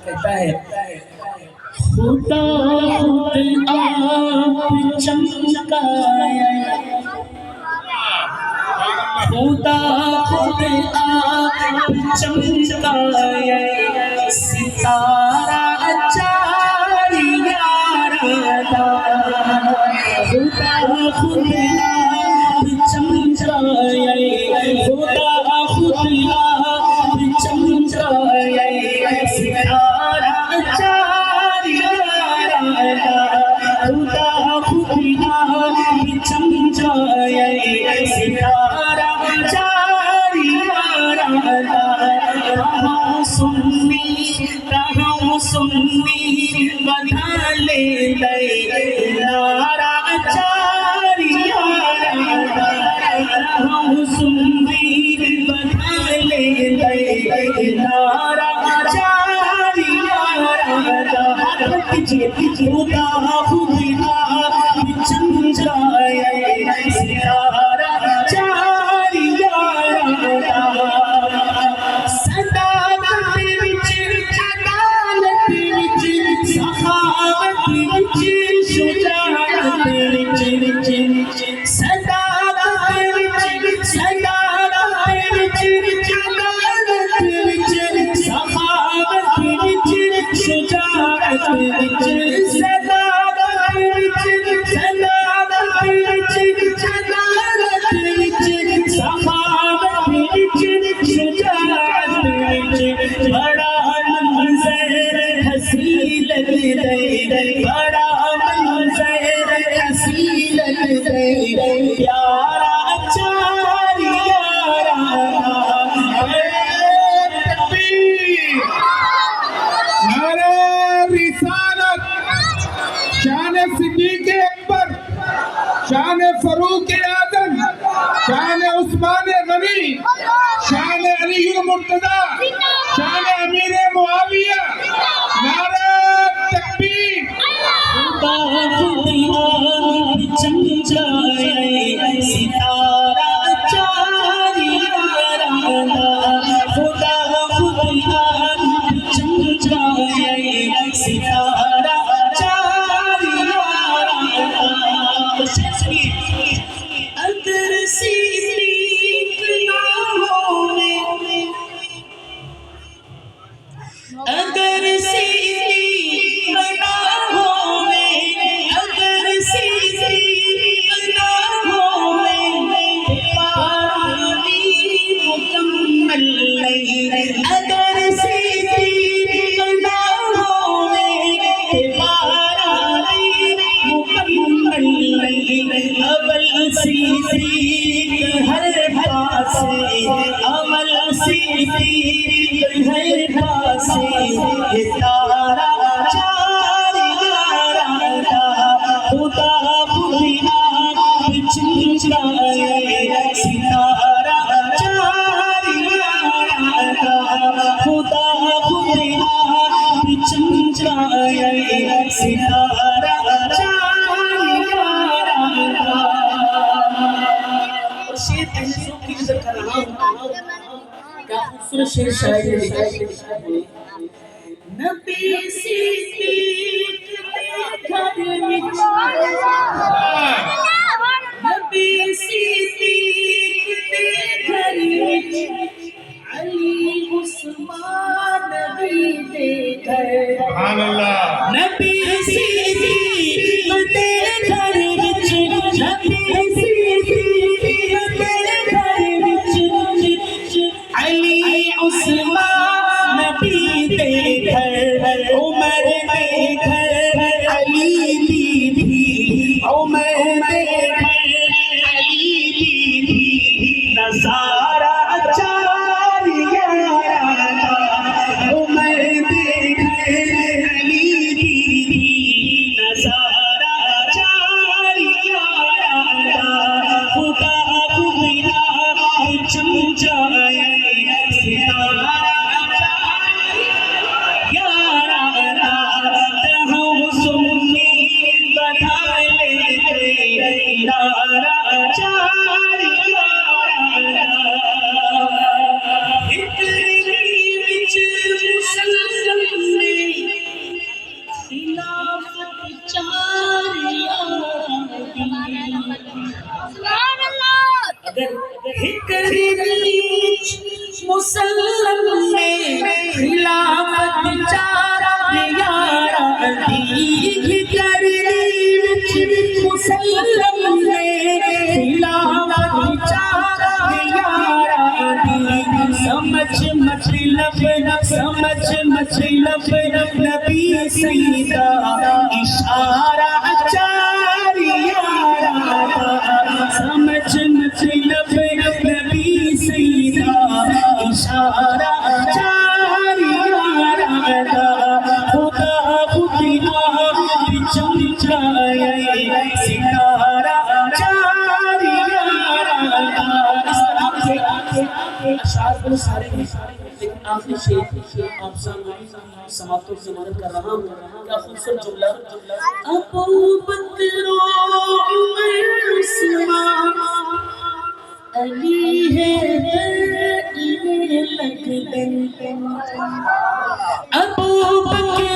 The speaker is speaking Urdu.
کہتا ہے خدا خود آپ چمکائے، خدا خود آپ چمکائے، ستارہ چار یارہ، خدا خود آپ چمکائے، خدا خود آپ چمکائے، ستارہ چار یارہ، خدا خود آپ چمکائے، ستارہ چار یارہ، کہاں سنی بنا لے گئے نعرہ چار یارہ، کہاں سنی بنا لے گئے نعرہ چار یارہ، خدا خود آپ چمکائے، ستارہ چار یارہ، صداقت وچ عدالت وچ سخاوت وچ شجاعت وچ، صداقت وچ عدالت وچ سخاوت وچ شجاعت وچ، صداقت وچ عدالت وچ سخاوت وچ شجاعت وچ، بڑا منظر حسین لگدے، بڑا منظر حسین لگدے، پیارا چار یارہ، تکبیر، نعرہ رسالت، شان صدیق اکبر، شان فاروق اعظم، شان عثمان غنی، شان علی المرتضی، شان امیر معاویہ، نعرہ تکبیر، خدا خود آپ چمکائے، ستارہ چار یارہ، خدا خود آپ چمکائے، ستارہ چار یارہ، اگر صدیق نہ ہوئے، اگر صدیق نہ ہوئے، اگر صدیق نہ ہوئے، پانی مکمل نہیں، اگر صدیق نہ ہوئے، پانی مکمل نہیں، اول صدیق ہر پاسے، اول صدیق ہر پاسے، ستارہ چار یارہ، خدا خود آپ چمکائے، ستارہ چار یارہ، خدا خود آپ چمکائے، ستارہ چار یارہ، شیر اہل کی نظر کر رہا ہوں، کیا خوبصورت شعر شاعر نے لکھا ہے، نبی صدیق کے گھر وچ، نبی صدیق کے گھر وچ، علی عثمان نبی دے گھر، سبحان اللہ، نبی صدیق کے گھر وچ، نبی صدیق کے گھر وچ، علی عثمان نبی دے گھر، عمر دے گھر علی بی بی، عمر دے گھر علی بی بی، نظارہ چار یارہ، عمر دے گھر علی بی بی، نظارہ چار یارہ، خدا خود آپ چمکائے، ستارہ چار یارہ، بیچارہ یارا دیکھ کر وچ مسلم نے خلافت بیچارہ یارا دیکھ سمجھ مطلب نبی سیدہ اشارہ چار یارا سمجھ مطلب نبی سیدہ اشارہ چار یارا خدا خدا چمچائے ستارہ چار یارا اس طرح سے اشعار بہت سارے ہیں لیکن آخری شعر آپ سامنے سماعتوں کی ضمانت کر رہا ہوں کیا خوبصورت جملہ ابو بکر و عمر عثمان علی ہے لگن ابو بکر